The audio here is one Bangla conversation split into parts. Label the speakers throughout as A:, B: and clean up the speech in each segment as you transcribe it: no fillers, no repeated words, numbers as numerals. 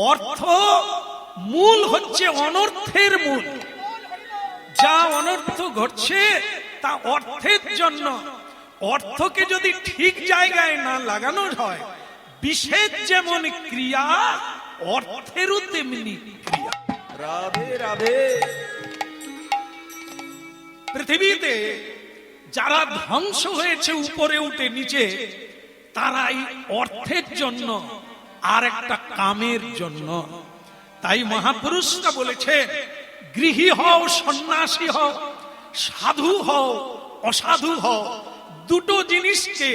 A: অর্থ মূল হচ্ছে অনর্থের মূল। যা অনর্থ ঘটছে তা অর্থের জন্য। অর্থকে যদি ঠিক জায়গায় না লাগানো হয়, বিশেষ যেমন ক্রিয়া, অর্থেরও তেমনি ক্রিয়া।
B: রাধে রাধে।
A: পৃথিবীতে যারা ধ্বংস হয়েছে উপরে উঠে নিচে, তারাই অর্থের জন্য আর একটা কামের জন্য। তাই মহাপুরুষরা বলেছে, গৃহী হও সন্ন্যাসী হও, সাধু হও অসাধু হও, দুটো জিনিসকে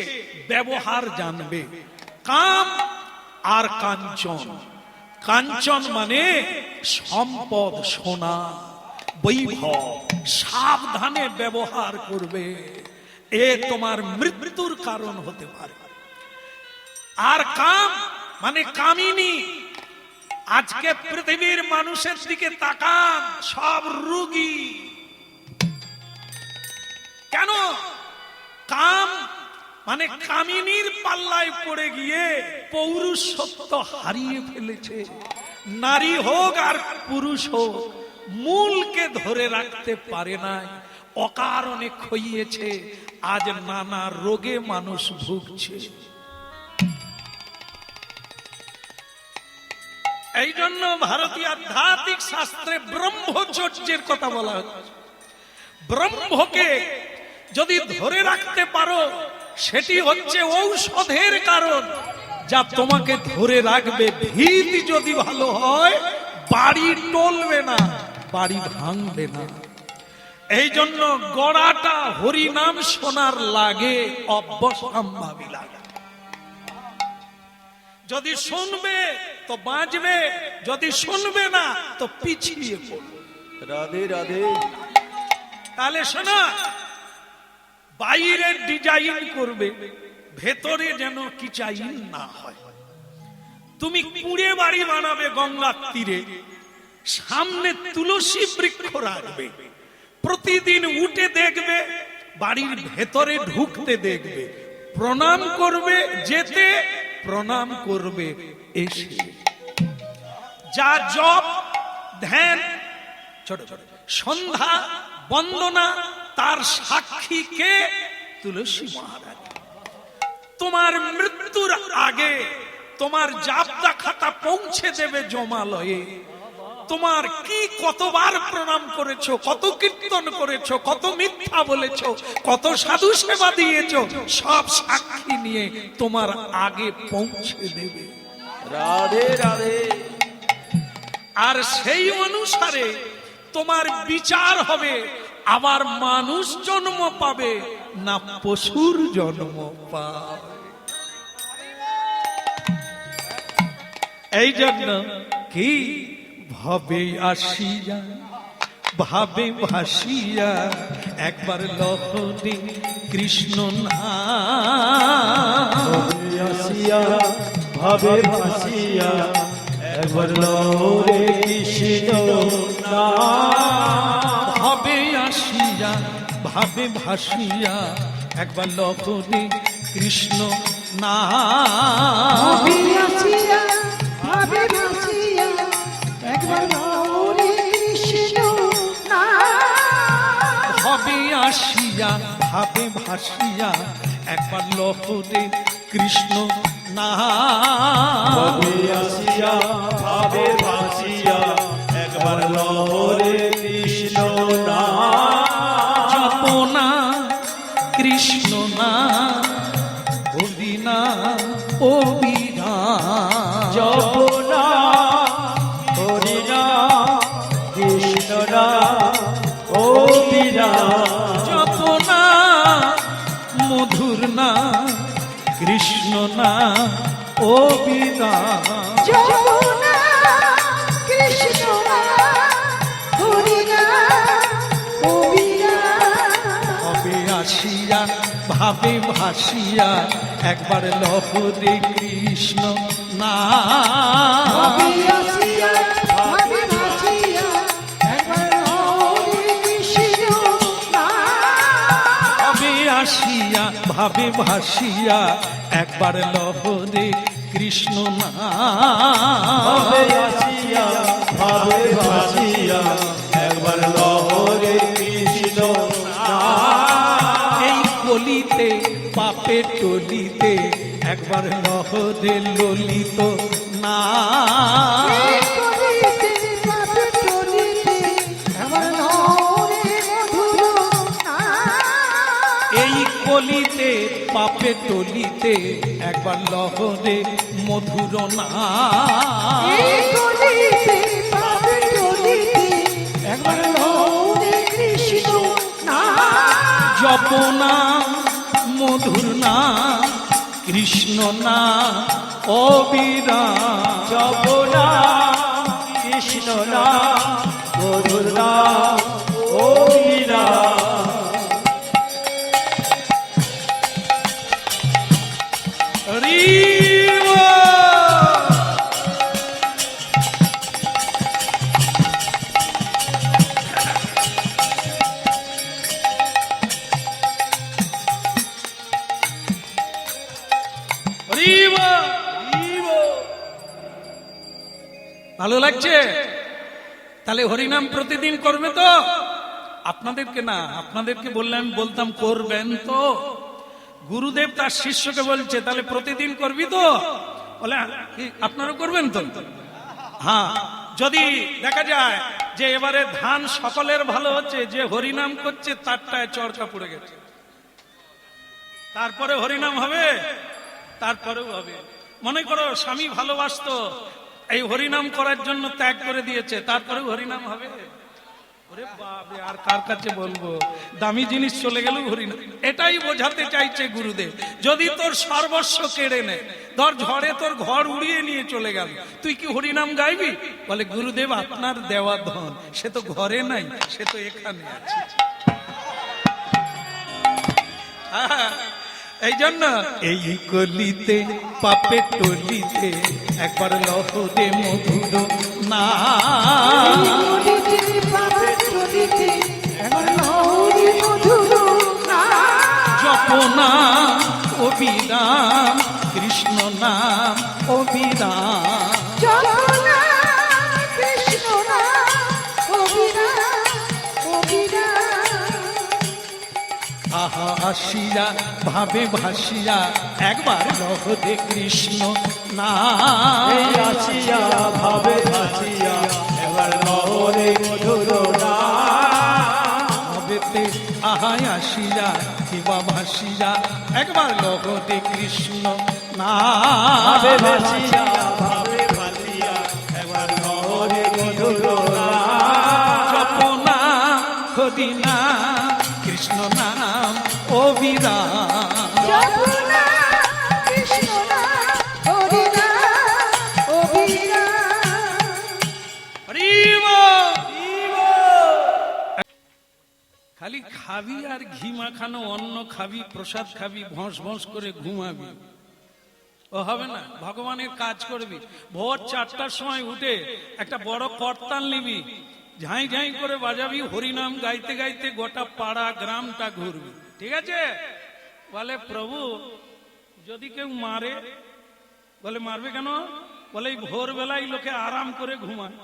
A: ব্যবহার জানবে, কাম আর কাঞ্চন। কাঞ্চন মানে সম্পদ, সোনা, বৈভব, সাবধানে ব্যবহার করবে, এ তোমার মৃত্যুর কারণ হতে পারে। আর কাম মানে কামিনী। আজকে পৃথিবীর মানুষের দিকে তাকান, সব রোগী। কেন? কাম মানে কামিনীর পাল্লায় পড়ে গিয়ে পৌরুষত্ব হারিয়ে ফেলেছে। নারী হোক আর পুরুষ হোক, মূলকে ধরে রাখতে পারে নাই, অকারণে খইয়েছে। আজ নানা রোগে মানুষ ভুগছে। এই জন্য ভারতীয় আধ্যাত্মিক শাস্ত্রে ব্রহ্মচর্যের কথা বলা হচ্ছে। ব্রহ্মকে যদি ধরে রাখতে পারো, সেটি হচ্ছে ঔষধের কারণ, যা তোমাকে ধরে রাখবে। ভিত যদি ভালো হয়, বাড়ি টলবে না, বাড়ি ভাঙবে না। এই জন্য গড়াটা হরিনাম শোনার লাগে, অবশ্যম্ভাবী লাগে। যদি শুনবে তো বাঁচবে, যদি শুনবে না তো পিছিয়ে পড়বে।
B: রাধে রাধে।
A: তাহলে শোনা, বাইরের ডিজাইন করবে, ভেতরে যেন কিচাইন না হয়। তুমি কুঁড়ে বাড়ি বানাবে গঙ্গার তীরে, সামনে তুলসী বৃক্ষ রাখবে, প্রতিদিন উঠে দেখবে, বাড়ির ভেতরে ঢুকতে দেখবে, প্রণাম করবে যেতে, প্রণাম করবে এসে। যা জপ ধ্যান ছোট ছোট সন্ধ্যা বন্দনা, তার সাক্ষী কে? তুলসী মহারাজ। তোমার মৃত্যুর আগে তোমার জাবদা খাতা পৌঁছে দেবে জমালয়ে। তোমার কি কতবার প্রণাম করেছো, কত কীর্তন করেছো, কত মিথ্যা বলেছো, কত সাধু সেবা দিয়েছো, সব সাক্ষী নিয়ে তোমার আগে পৌঁছে দেবে।
B: রাধে রাধে।
A: আর সেই অনুসারে তোমার বিচার হবে। আবার মানুষ জন্ম পাবে না পশুর জন্ম পাবে। এই জন্য কি ভাবে আসিয়া ভাবে ভাসিয়া, একবার লহরে কৃষ্ণ
B: আসিয়া ভাবে ভাসিয়া, একবার লহরে কৃষ্ণ
A: ভাবে আসিয়া ভাবে ভাসিয়া, একবার লহরে কৃষ্ণ না।
C: ভাবে আসিয়া ভাবে ভাসিয়া, একবার লহরে কৃষ্ণ না।
A: ভাবে আসিয়া ভাবে ভাসিয়া, একবার লহরে কৃষ্ণ না।
B: ভাবে আসিয়া ভাবে ভাসিয়া, একবার লহরে কৃষ্ণ না।
A: জপনা কৃষ্ণ না, হরিনা অভিধান।
B: জপনা হরিনা কৃষ্ণ না অভিধান।
A: জপনা মধুর না, কৃষ্ণ না অভিধান।
C: যমুনা কৃষ্ণ না, হরিনা অভিধান।
A: ভাবে আসিয়া ভাবে ভাসিয়া, একবার লহরে কৃষ্ণ না।
C: ভাবে আসিয়া ভাবে ভাসিয়া, একবার লহরে কৃষ্ণ না।
A: ভাবে আসিয়া ভাবে ভাসিয়া, একবার লহরে কৃষ্ণ না।
B: ভাবে
A: লহরে ললিত না
C: এই কলিতে পাপে টলিতে একবার লহরে মধুর নাম।
A: এই কলিতে পাপে টলিতে একবার লহরে মধুর না
C: এই কলিতে পাপে টলিতে একবার লহরে কৃষ্ণ নাম।
A: জপনা মধুর না কৃষ্ণ না অবিরাম
B: জপনা কৃষ্ণ না মধুর না ও মীরা
A: হরিব। হরিব। ভালো লাগছে? তাহলে হরিনাম প্রতিদিন করবে তো? আপনাদেরকে না, আপনাদেরকে বললে আমি বলতাম করবেন তো। গুরুদেব তার শিষ্যকে বলছে তাহলে প্রতিদিন করবি তো? বলে কি আপনারা করবেন তো? হ্যাঁ, যদি দেখা যায় যে এবারে ধান সকলের ভালো হচ্ছে, যে হরিনাম করছে তারটায় চরকা পড়ে গেছে, তারপরে হরিনাম হবে? তারপরেও হবে। মনে করো স্বামী ভালোবাসতো, এই হরিনাম করার জন্য ত্যাগ করে দিয়েছে, তারপরেও হরিনাম হবে? ওরে বাবা, আর কার কাছে বলবো, দামি জিনিস চলে গেল হরিনাম। এটাই বোঝাতে চাইছে গুরুদেব। যদি তোর সর্বস্ব কেড়ে নেয়, ধর ঝড়ে তোর ঘর উড়িয়ে নিয়ে চলে গেল, তুই কি হরিনাম গাইবি? বলে গুরুদেব আপনার দেওয়া ধন সে তো ঘরে নাই, সে তো এখানে আছে। এই জন্য এই কলিতে পাপে টলিতে একবার লহরে মধুর না
C: কলিতে পাপে টলিতে একবার লহরে মধুর নাম।
A: জপনা অবিরাম কৃষ্ণ নাম অবিরাম।
C: জপনা কৃষ্ণ নাম অবিরাম অবিরাম।
A: আহা আসিয়া ভাবে ভাসিয়া একবার লহরে কৃষ্ণ নাম।
B: এই আসিয়া ভাবে ভাসিয়া এবার লহরে মধুর না
A: হবেতে আহায় আসিয়া কিবা ভাসিয়া একবার লহরে কৃষ্ণ
B: ভাবে
A: নাম।
B: ভাসিয়া ভাবে ভাসিয়া এবার লহরে মধুর না
A: জপনা হরিনা কৃষ্ণ নাম অবিরাম।
C: জপনা কৃষ্ণ নাম অবিরাম অবিরাম।
A: হরিব। খালি খাবি আর ঘি মাখানো অন্ন খাবি, প্রসাদ খাবি, ভস ভস করে ঘুমাবি, ও হবে না। ভগবানের কাজ করবি। ভোর 4টার সময় উঠে একটা বড় করতাল নিবি, ঝাই ঝাই করে বাজাবি, হরিনাম গাইতে গাইতে গোটা পাড়া গ্রামটা ঘুরবি। ঠিক আছে? বলে প্রভু যদি কেউ মারে, বলে মারবে কেন? বলে এই ভোরবেলায় লোকে আরাম করে ঘুমায়,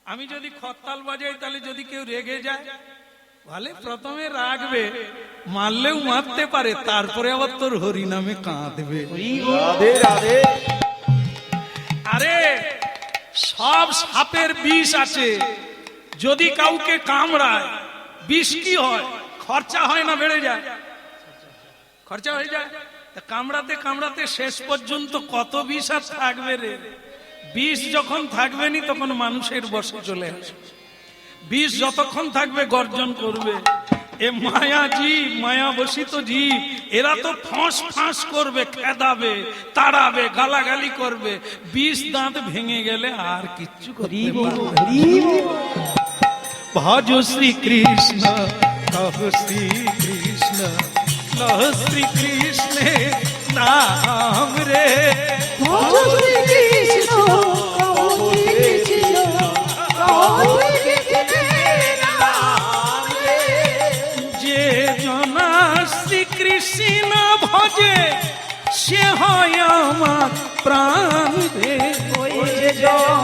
A: আমি যদি করতাল বাজাই তাহলে যদি কেউ রেগে যায়, বলে প্রথমে রাখবে, মারলেও মারতে পারে, তারপরে আবার তোর হরিনামে কাঁদবে।
B: রাধে রাধে
A: আরে সব সাপের বিষ আছে, যদি কাউকে কামড়ায় বিষ কি হয়? খরচা হয় না বেড়ে যায়? খরচা হয়ে যায়। তা কামড়াতে কামড়াতে শেষ পর্যন্ত কত বিষ আর থাকবে রে? বিষ যখন থাকবে নি তখন মানুষের বশে চলে আসবে। বিষ যতক্ষণ থাকবে গর্জন করবে। এ মায়া জীব, মায়া বসিত জীব, এরা তো ফাঁস ফাঁস করবে, খেদাবে, তাড়াবে, গালাগালি করবে। বিষ দাঁত ভেঙে গেলে আর কিচ্ছু করতে পারবে না। ভজ শ্রী কৃষ্ণ কহ শ্রী কৃষ্ণ, লহ শ্রী কৃষ্ণে নাম রে।
C: ভজ শ্রী কৃষ্ণ কহ শ্রী কৃষ্ণ কহ শ্রী কৃষ্ণের নাম রে।
A: যে জনা শ্রী কৃষ্ণ ভজে সে হয় আমার প্রাণ রে।
B: ওই যে জন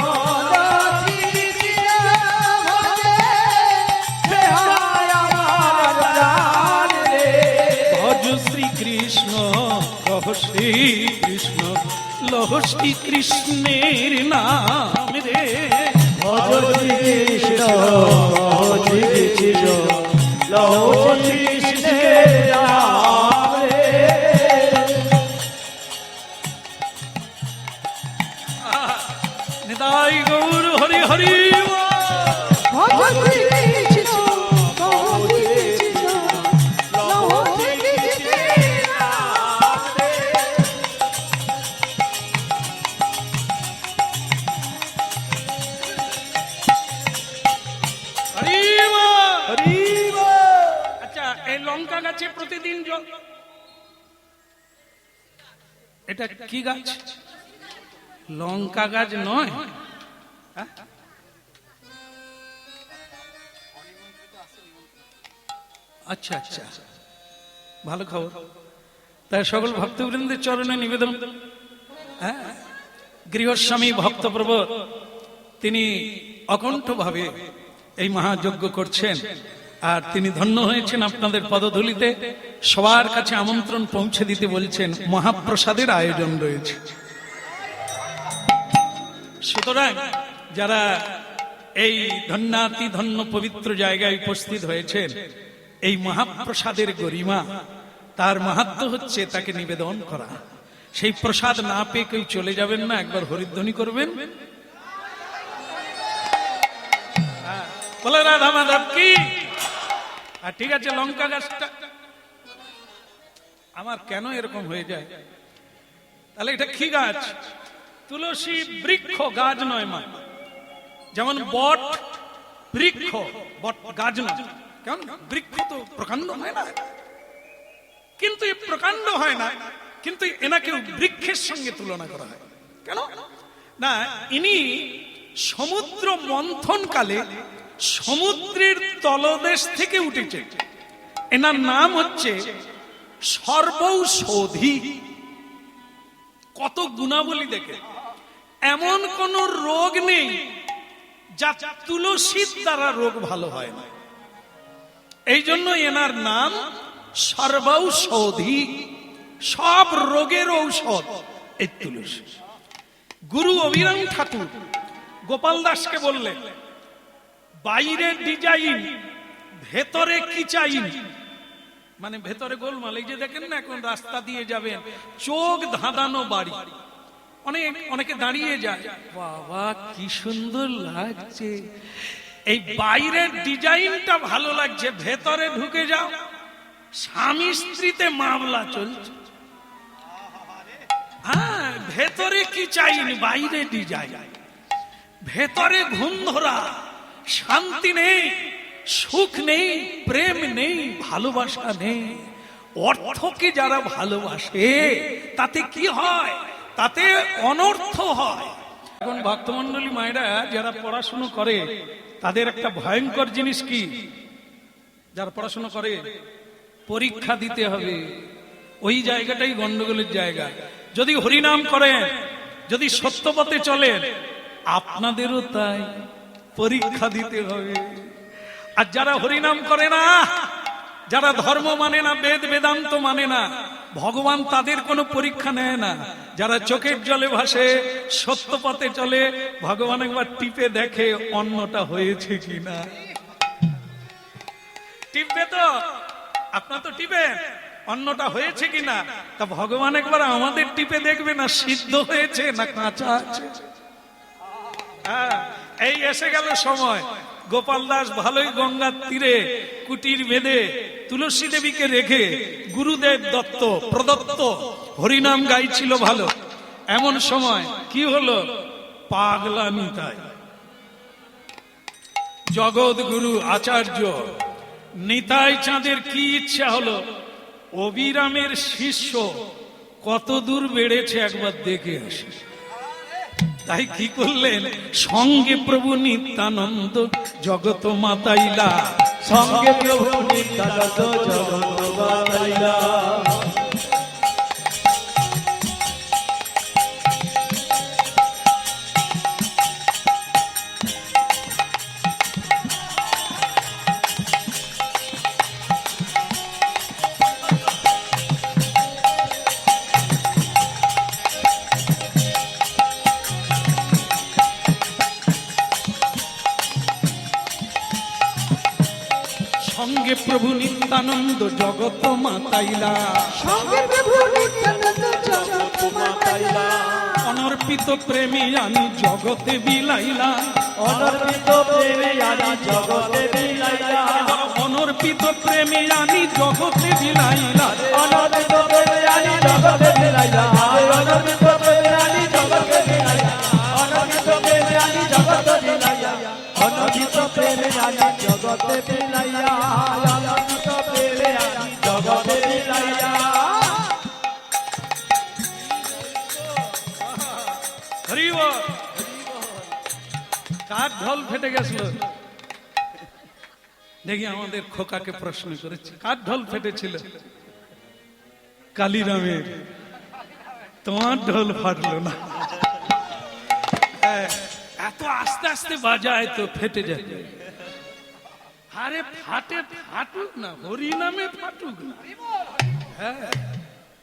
A: ভজ শ্রী কৃষ্ণ কহ শ্রী কৃষ্ণ, লহ শ্রী কৃষ্ণের নাম রে।
B: ভজ শ্রীকৃষ্ণ কহ শ্রীকৃষ্ণ লহ শ্রীকৃষ্ণের নাম রে।
A: নিতাই গৌর হরি হরি
C: ভজ শ্রীকৃষ্ণ কহ শ্রীকৃষ্ণ লহ শ্রীকৃষ্ণের নাম রে।
A: হরি
B: হরি বল।
A: আচ্ছা, এই লঙ্কা গাছে প্রতিদিন এটা কি গাছ? লঙ্কা গাছ নয়, হ্যাঁ? আচ্ছা আচ্ছা, ভালো খবর। তাই সকল ভক্তবৃন্দের চরণে নিবেদন, হ্যাঁ, গৃহস্বামী ভক্তপ্রভ তিনি অকণ্ঠভাবে এই মহাযজ্ঞ করছেন, আর তিনি ধন্য হয়েছেন আপনাদের পদধূলিতে। সবার কাছে আমন্ত্রণ পৌঁছে দিতে বলছেন, মহাপ্রসাদের আয়োজন রয়েছে। সুতরাং যারা এই ধন্যাতি ধন্য পবিত্র জায়গায় উপস্থিত হয়েছেন, এই মহাপ্রসাদের গরিমা, তার মাহাত্ম্য হচ্ছে তাকে নিবেদন করা। সেই প্রসাদ না পেয়ে কেউ চলে যাবেন না, একবার হরিধ্বনি করবেন, বলে রাধা মাধব কি। আর ঠিক আছে, লঙ্কা গাছটা আমার কেন এরকম হয়ে যায়? তাহলে এটা কি গাছ? তুলসী বৃক্ষ, গাছ নয় মা। যেমন বট বৃক্ষ, বট গাছ নয়। কেমন? বৃক্ষ তো প্রকাণ্ড হয় না, কিন্তু এই প্রকাণ্ড হয় না, কিন্তু এনাকে বৃক্ষের সঙ্গে তুলনা করা হয়। কেন না? ইনি সমুদ্র মন্থন কালে সমুদ্রের তলদেশ থেকে উঠেছে। এনার নাম হচ্ছে সর্বৌষধি। কত গুণাবলী দেখে, এমন কোন রোগ নেই যা তুলসীর দ্বারা রোগ ভালো হয় না। এই জন্য এনার নাম সর্বৌষধি। সব রোগের ঔষধ এই তুলসী। গুরু অভিরাম ঠাকুর গোপাল দাসকে বললেন, বাইরে ডিজাইন, ভেতরে কি চাই। মানে ভেতরে গোলমাল। এই যে দেখেন না, এখন রাস্তা দিয়ে যাবেন, চোখ ধাঁধানো বাড়ি, অনেকে দাঁড়িয়ে যায়, বাবা কি সুন্দর লাগছে, এই বাইরের ডিজাইনটা ভালো লাগছে, ভেতরে ঢুকে যাও, স্বামী স্ত্রীতে মামলা চলছে। হ্যাঁ, ভেতরে কি চাইনি, বাইরে ডিজাইন, ভেতরে ঘুম ধরা, শান্তি নেই, সুখ নেই, প্রেম নেই, ভালোবাসা নেই। অর্থকে যারা ভালোবাসে তাতে কি হয়? তাতে অনর্থ হয়। এখন ভক্তমন্ডলী মায়েরা যারা পড়াশুনো করে, তাদের একটা ভয়ঙ্কর জিনিস কি? যারা পড়াশুনো করে, পরীক্ষা দিতে হবে। ওই জায়গাটাই গন্ডগোলের জায়গা। যদি হরিনাম করেন, যদি সত্যপথে চলেন, আপনাদেরও তাই পরীক্ষা দিতে হবে। আর যারা হরিনাম করে না, যারা ধর্ম মানে না, বেদ বেদান্ত মানে না, ভগবান তাদের কোনো পরীক্ষা নেয় না। যারা চোখের জলে ভাসে, সত্য পথে চলে, ভগবান একবার টিপে দেখে অন্নটা হয়েছে কিনা। টিপবে তো, আপনার তো টিপেন অন্নটা হয়েছে কিনা। তা ভগবান একবার আমাদের টিপে দেখবে না, সিদ্ধ হয়েছে না কাঁচা আছে। হ্যাঁ, এই এসে গেল সময়। গোপাল দাস ভালোই গঙ্গার তীরে কুটির বেঁধে তুলসী দেবীকে রেখে গুরুদেব দত্ত প্রদত্ত হরিনাম গাইছিল ভালো। এমন সময় কি হলো? পাগলা নিতাই, জগৎ গুরু আচার্য নিতাই চাঁদের কি ইচ্ছা হলো, অবিরামের শিষ্য কত দূর বেড়েছে একবার দেখে আসে। তাই কি করলেন? সঙ্গে প্রভু নিত্যানন্দ জগত মাতাইলা,
B: সঙ্গে প্রভু নিত্যানন্দ জগত মাতাইলা।
A: সঙ্গে প্রভু নিত্যানন্দ জগত মাতাইলা
C: সঙ্গে প্রভু নিত্যানন্দ জগৎ মাতাইলা
A: অনর্পিত প্রেমী আমি জগতে বিলাইলা
B: অনর্পিত প্রেমে আনি জগতে বিলাইলা
A: অনর্পিত প্রেমী আমি জগতে বিলাইলা
B: অনর্পিত প্রেমে আনি জগতে বিলাইলা অনর্পিত প্রেমে আনি জগতে বিলাইলা অনর্পিত প্রেমে আনি জগতে বিলাইলা অনর্পিত প্রেমে আনি জগতে বিলাইলা অনর্পিত প্রেমে আনি জগতে বিলাইলা
A: হরি বল। কার ঢোল ফেটে গেছিল দেখি আমাদের খোকাকে প্রশ্ন করেছি কার ঢোল ফেটেছিল কালীরামের তোমার ঢোল ফাটলো না এত আস্তে আস্তে বাজায় তো ফেটে যায় আরে ফাটে ফাটুক না হরি নামে ফাটুক না হ্যাঁ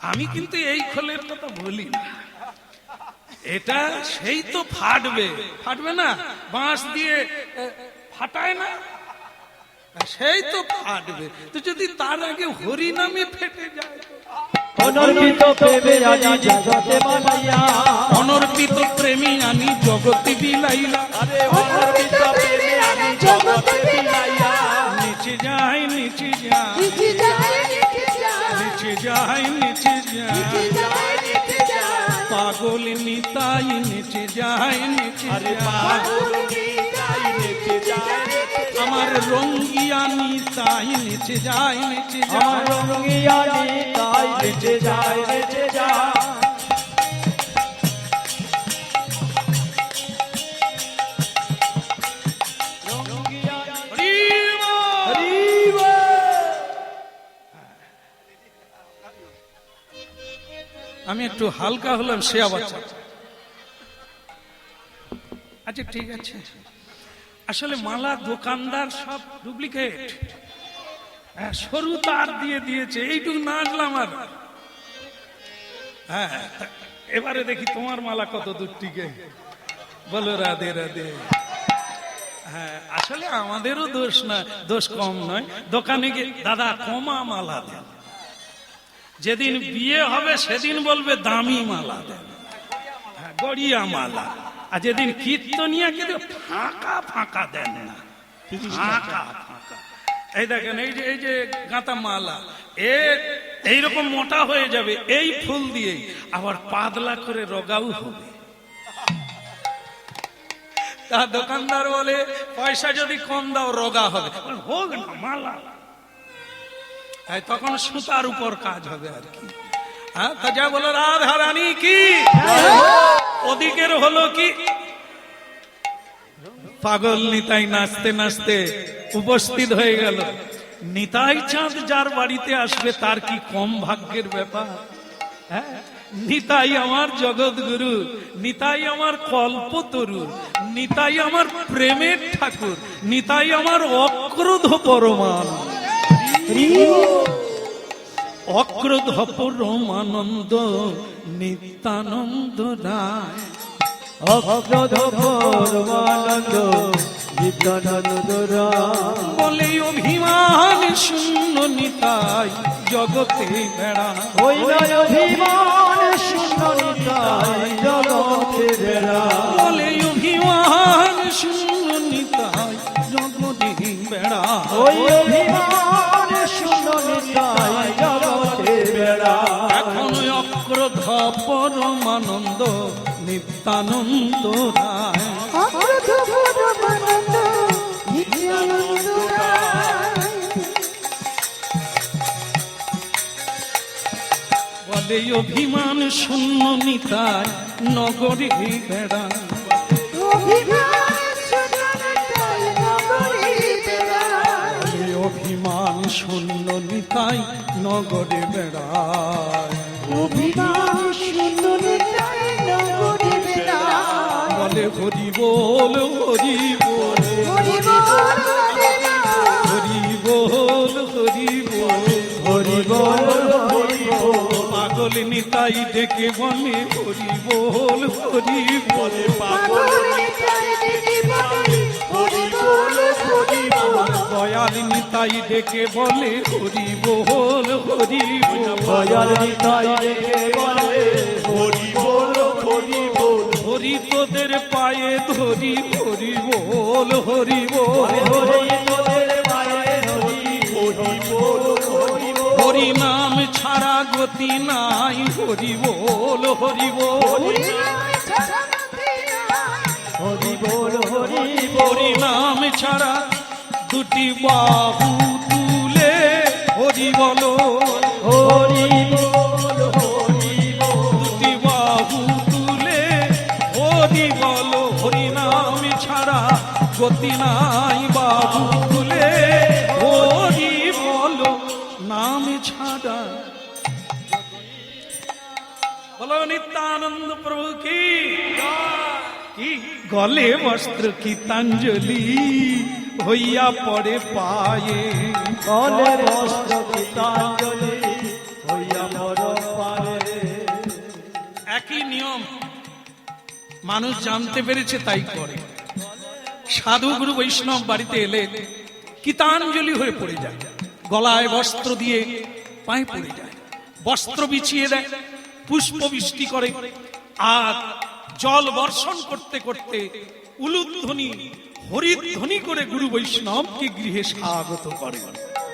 A: আমি কিন্তু এই খোলের কথা বলি না এটা সেই তো ফাটবে ফাটবে না বাঁশ দিয়ে ফাটায় না সেই তো ফাটবে তো যদি তার আগে হরি নামে ফেটে যায়
B: অনর্পিত প্রেমে আনি জগতে মানাইয়া
A: অনর্পিত প্রেমী আনি জগতে বিলাইলা
B: আরে অনর্পিত প্রেমে আনি জগতে বিলাইয়া
A: নিচে যায় নিচে যায়
C: নিচে যায় নিচে যায়
A: নিচে যায় নিচে
C: নিচে
A: যায়
C: যায় নিচে যায়
A: পাগল নিতাই নিচে যায় নিচে
B: আরে
A: যায়
B: পাগল নিতাই নিচে যায়
A: আমার রঙ্গিয়া নিতাই নিচে যায় নিচে
B: আমার
A: যায়
B: রঙ্গিয়া নিতাই নিচে যায় নিচে যায় রঙ্গিয়া
A: হরি বল।
B: হরি বল।
A: আমি একটু হালকা হলাম সে আবার আচ্ছা ঠিক আছে আসলে মালা দোকানদার সব ডুপ্লিকেট সরু তার দিয়ে দিয়েছে এইটুকু নাচলাম আর হ্যাঁ এবারে দেখি তোমার মালা কত দূর টিকে বলো রাধে রাধে হ্যাঁ আসলে আমাদেরও দোষ না দোষ কম নয় দোকানে গিয়ে দাদা কমা মালা দেন যেদিন বিয়ে হবে সেদিন বলবে দামি মালা দেন হ্যাঁ, গড়িয়া মালা আর যেদিন কীর্তনিয়া কিন্তু ফাঁকা ফাঁকা দেন না ফাঁকা ফাঁকা এই দেখেন এই যে গাঁথা মালা এইরকম মোটা হয়ে যাবে এই ফুল দিয়ে আবার পাতলা করে রগাও হবে তা দোকানদার বলে পয়সা যদি কম দাও রগা হবে হোক না মালা তখন সুতার উপর কাজ হবে আর কি হ্যাঁ তা যা বলো রাধা রানী কি ওদিকের হলো কি পাগল নিতাই নাচতে নাচতে উপস্থিত হয়ে গেল নিতাই চাঁদ যার বাড়িতে আসবে তার কি কম ভাগ্যের ব্যাপার হ্যাঁ নিতাই আমার জগৎগুরু নিতাই আমার কল্পতরু নিতাই আমার প্রেমের ঠাকুর নিতাই আমার অক্রোধ পরমান অক্রোধ পরমানন্দ নিত্যানন্দ রায়
B: অক্রোধ পরমানন্দ নিত্যানন্দ রায়
A: বলে অভিমান শূন্য নিতাই জগতে বেড়া
B: ওই নয় অভিমান শূন্য নিতাই জগতে বেড়া
A: বলে অভিমান শূন্য নিতাই জগতে বেড়া
B: ওই অভিমান শূন্য নিতাই জগতে বেড়া
A: এখন অক্রোধ পরমানন্দ নিত্যানন্দ রায়
C: অক্রোধ পরমানন্দ নিত্যানন্দ রায়
A: বলে অভিমান শূন্য নিতাই নগরে বেড়া
C: অভিমান শূন্য নিতাই নগরে বেড়ায়
A: বলে অভিমান শূন্য নিতাই নগরে বেড়ায়
C: অভিমান শূন্য নিতাই নগরে বেড়ায়
A: বলে হরি বল হরি বল
C: হরি বল হরে রাম
A: হরি বল হরি বল
B: হরি বল হরি বল
A: পাগল নিতাই ডেকে বলে হরি বল হরি বল
C: পাগল নিতাই দিদি বলে হরি বল হরি বল
A: দয়া দয়াল নিতাই ডেকে বলে হরি বল হরি বল
B: দয়াল নিতাই ডেকে বলে হরি বল হরি বল
A: হরি তোদের পায়ে ধরি হরি বল হরি বল
B: হরি তোদের পায়ে ধরি হরি বল হরি বল
A: হরি নাম ছাড়া গতি নাই হরি বল হরি বল
B: হরি বল হরি
A: হরি নাম ছাড়া দুটি বাহু তুলে হরি বলো
B: হরি বল হরি বল
A: দুটি বাহু তুলে হরি বলো হরি নাম ছাড়া গতি নাই বাহু তুলে হরি বলো নাম ছাড়া বলো নিত্যানন্দ প্রভু কি কি গলে বস্ত্র গীতাঞ্জলি হইয়া পড়ে পায়ে
B: গলে বস্ত্র গীতাঞ্জলি হইয়া পড়ে পায়ে
A: একই নিয়ম মানুষ জানতে পেরেছে তাই করে। সাধু গুরু বৈষ্ণব বাড়িতে এলে গীতাঞ্জলি হয়ে পড়ে যায়, গলায় বস্ত্র দিয়ে পায়ে পড়ে যায়, বস্ত্র বিছিয়ে দেয়, পুষ্প বৃষ্টি করে, আর জল বর্ষণ করতে করতে উলুধ্বনি হরিধ্বনি করে গুরু বৈষ্ণবকে গৃহে স্বাগত করে।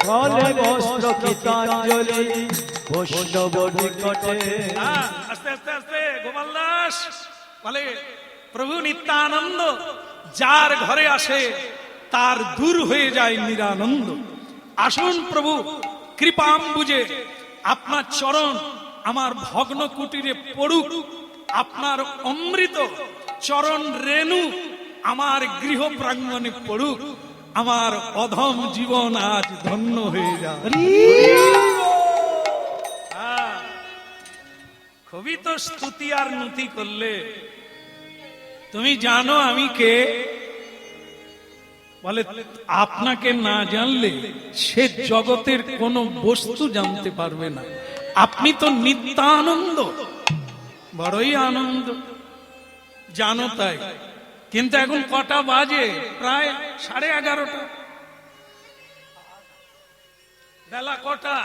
B: গলে বস্ত্র গীতাঞ্জলি বৈষ্ণব নিকটে
A: আস্তে আস্তে আস্তে গোপাল দাস বলে প্রভু নিত্যানন্দ যার ঘরে আসে তার দূর হয়ে যায় নিরানন্দ। আসুন প্রভু কৃপাম্বুজে আপনার চরণ আমার ভগ্ন কুটিরে পড়ুক, আপনার অমৃত চরণ রেণু আমার গৃহ প্রাঙ্গণে পড়ুক, আমার অধম জীবন আজ ধন্য হয়ে যায়। খুবই তো স্তুতি আর নুতি করলে, তুমি জানো আমি কে? বলে আপনাকে না জানলে সে জগতের কোন বস্তু জানতে পারবে না। আপনি তো নিত্যানন্দ, বড়ই আনন্দ জানো তাই। কিন্তু এখন কটা বাজে? প্রায় 11:30। বেলা কটা?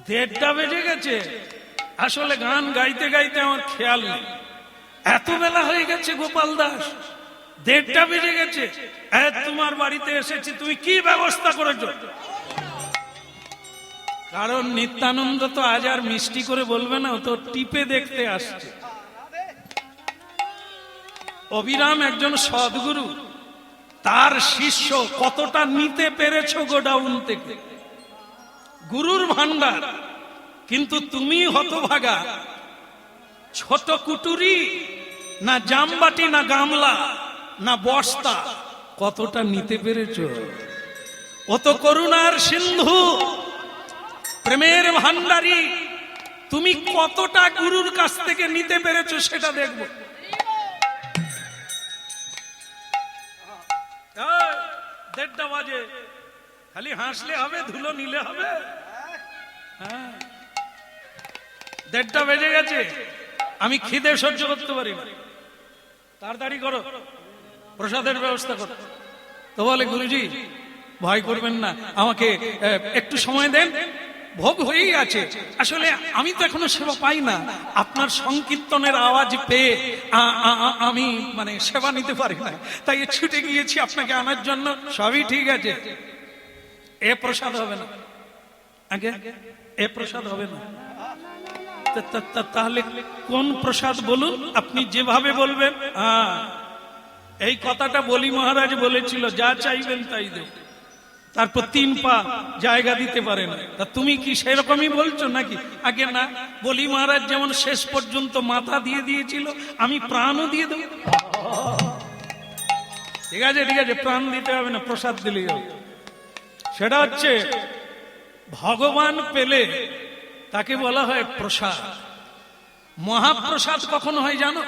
A: 1:30 বেজে গেছে। আসলে গান গাইতে গাইতে আমার খেয়াল নেই এত বেলা হয়ে গেছে। গোপাল দাস 1:30 বেজে গেছে, তোমার বাড়িতে এসেছি, তুমি কি ব্যবস্থা করেছ? কারণ নিত্যানন্দ তো আজ আর মিষ্টি করে বলবে না, ও তো টিপে দেখতে আসছে। অবিরাম একজন সদ্গুরু, তার শিষ্য কতটা নিতে পেরেছ গোডাউন থেকে, গুরুর ভান্ডার। কিন্তু তুমি হতভাগা, ছোট কুটুরি, না জামবাটি, না গামলা, না বস্তা, কতটা নিতে পেরেছ? ও তো করুণার সিন্ধু, প্রেমের ভান্ডারী, তুমি কতটা গুরুর কাছ থেকে নিতে পেরেছ সেটা দেখব। 1:30 বাজে, খালি হাসলে হবে, ধুলো নিলে হবে? 1:30 বেজে গেছে, আমি খিদে সহ্য করতে পারি না। তাড়াতাড়ি করো, প্রসাদের ব্যবস্থা করো। তো বলে গুরুজি ভয় করবেন না, আমাকে একটু সময় দেন, ভোগ হয়েই আছে। আসলে আমি তো এখনো সেবা পাই না, আপনার সংকীর্তনের আওয়াজ পেয়ে আমি মানে সেবা নিতে পারি না, তাই ছুটে গিয়েছি আপনাকে আনার জন্য। সবই ঠিক আছে, এ প্রসাদ হবে না, আগে এ প্রসাদ হবে না। তাহলে কোন প্রসাদ বলুন, আপনি যেভাবে বলবেন। এই কথাটা বলি মহারাজ বলেছিল, যা চাইবেন তাই দেব। তারপর 3 পা জায়গা দিতে পারে না। তা তুমি কি সেরকমই বলছো নাকি? আগে না, বলি মহারাজ যেমন শেষ পর্যন্ত মাথা দিয়ে দিয়েছিল, আমি প্রাণও দিয়ে দেব। ঠিক আছে ঠিক আছে, প্রাণ দিতে হবে না, প্রসাদ দিলেই হবে। সেটা হচ্ছে ভগবান পেলে তাকে বলা হয় প্রসাদ। মহাপ্রসাদ কখন হয় জানো?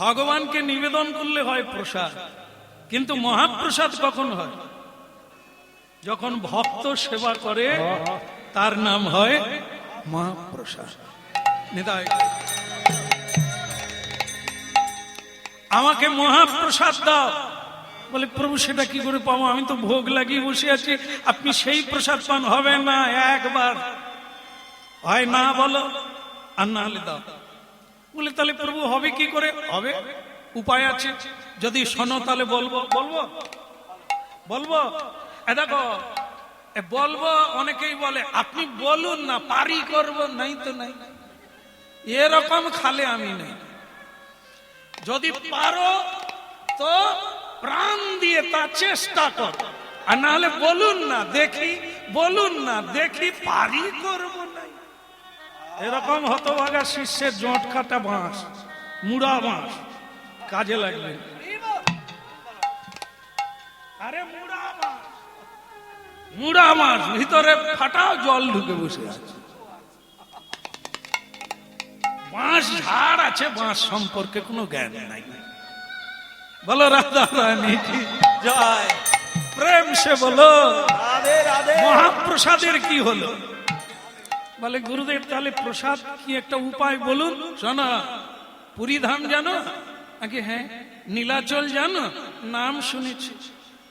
A: ভগবানকে নিবেদন করলে হয় প্রসাদ, কিন্তু মহাপ্রসাদ কখন হয়? যখন ভক্ত সেবা করে, তার নাম হয় মহাপ্রসাদ। নিতাই, আমাকে মহাপ্রসাদ দাও। বলে প্রভু সেটা কি করে পাবো, আমি তো ভোগ লাগিয়ে বসে আছি, আপনি সেই প্রসাদ পান। হবে না, একবার হয় না বলো আর না হলে দাও। বলে তাহলে প্রভু হবে কি করে? হবে, উপায় আছে, যদি শোনো তাহলে বলবো। বলবো বলবো দেখো বলবো। অনেকেই বলে আপনি বলুন না, পারি করব, নাই তো নাই, এরকম খালে আমি নেই। যদি পারো তো প্রাণ দিয়ে তা চেষ্টা কর, আর না হলে বলুন না দেখি, বলুন না দেখি, পারি করব নাই। এরকম হতভাগা শিষ্যের জোট কাটা বাঁশ, মুড়া বাঁশ কাজে লাগবে। আরে মুড়া মাছ ভিতরে ফাটাও জল ঢুকে বসে আছে। বাঁশ ঝাড় আছে, বাঁশ সম্পর্কে কোনো জ্ঞান নাই। বলো রাধা রানী কি জয়, প্রেম সে বলো
B: রাধে রাধে।
A: মহাপ্রসাদের কি হলো? বলে গুরুদেব তাহলে প্রসাদ কি একটা উপায় বলুন। শোনো, পুরী ধাম জানো? আগে হ্যাঁ। নীলাচল জানো? নাম শুনেছি।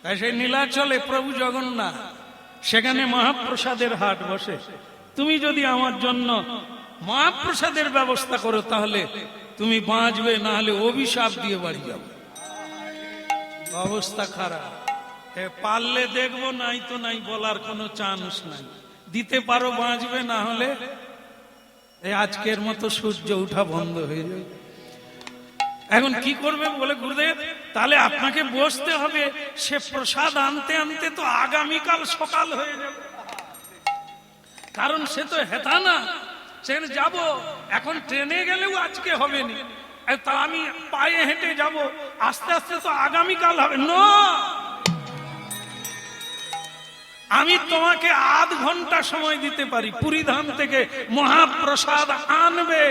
A: তাই সেই নীলাচলে প্রভু জগন্নাথ, সেখানে মহাপ্রসাদের হাট বসে। তুমি যদি আমার জন্য মহাপ্রসাদের ব্যবস্থা করো তাহলে তুমি বাঁচবে, না হলে অভিশাপ দিয়ে বাড়ি যাবে। অবস্থা খারাপ। পারলে দেখবো, নাই তো নাই, বলার কোনো চান্স নাই। দিতে পারো বাঁচবে, না হলে আজকের মতো সূর্য উঠা বন্ধ হয়ে যাবে। এখন কি করবে? বলে গুরুদেব তাহলে আপনাকে বসতে হবে, সে প্রসাদ আনতে আনতে তো আগামীকাল সকাল হয়ে যাবে, কারণ সে তো হেতা না, সেখানে যাব। এখন ট্রেনে গেলেও আজকে হবে না, তা আমি পায়ে হেঁটে যাব, আস্তে আস্তে তো আগামীকাল হবে। না, আমি তোমাকে আধ ঘন্টা সময় দিতে পারি। পুরী ধাম থেকে মহাপ্রসাদ আনবে,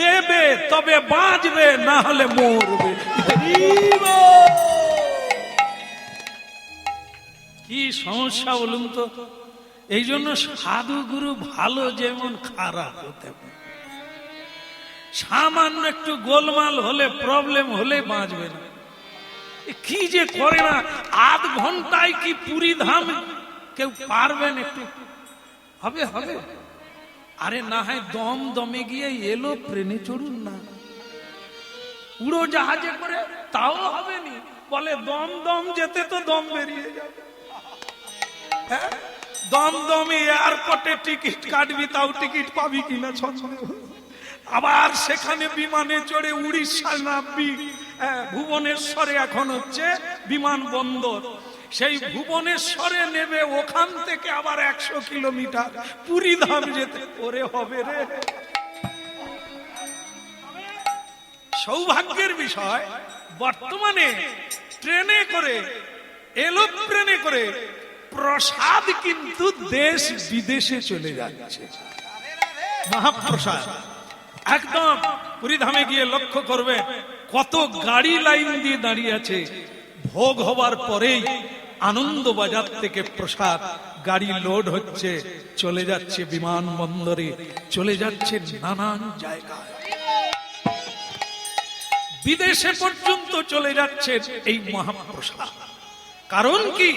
A: দেবে, তবে বাঁচবে, না হলে মরবে। কি সমস্যা বলুন তো? এই জন্য সাধু গুরু ভালো যেমন খারাপ হতে পারে। সামান্য একটু গোলমাল হলে, প্রবলেম হলে বাঁচবে না। কি যে করে না, আধ ঘন্টায় কি পুরী ধাম কেউ পারবেন? একটু হবে হবে। আরে না হয় দম দমে গিয়ে এলো, ট্রেনে চড়ুন না, উড়ো জাহাজে করে, তাও হবে নি। বলে দম দম যেতে তো দম বেরিয়ে যাবে। দম দমে এয়ারপোর্টে টিকিট কাটবি, তাও টিকিট পাবি কিনা সন্দেহ। আবার সেখানে বিমানে চড়ে উড়িষ্যা নামবি। ভুবনেশ্বরে এখন হচ্ছে বিমানবন্দর, সেই ভুবনেশ্বরে নেবে, ওখান থেকে আবার 100 কিলোমিটার পুরী ধাম যেতে। ওরে হবে রে, সৌভাগ্যের বিষয় বর্তমানে ট্রেনে করে, এরোপ্লেনে করে প্রসাদ কিন্তু দেশ বিদেশে চলে যাচ্ছে। মহাপ্রসাদ একদম পুরী ধামে গিয়ে লক্ষ্য করবে কত গাড়ি লাইন দিয়ে দাঁড়িয়ে আছে। ভোগ হবার পরেই আনন্দবাজার থেকে প্রসাদ গাড়ি লোড হচ্ছে, চলে যাচ্ছে বিমানবন্দরে, চলে যাচ্ছে নানান জায়গায়, বিদেশে পর্যন্ত চলে যাচ্ছে এই মহাপ্রসাদ। কারণ কি?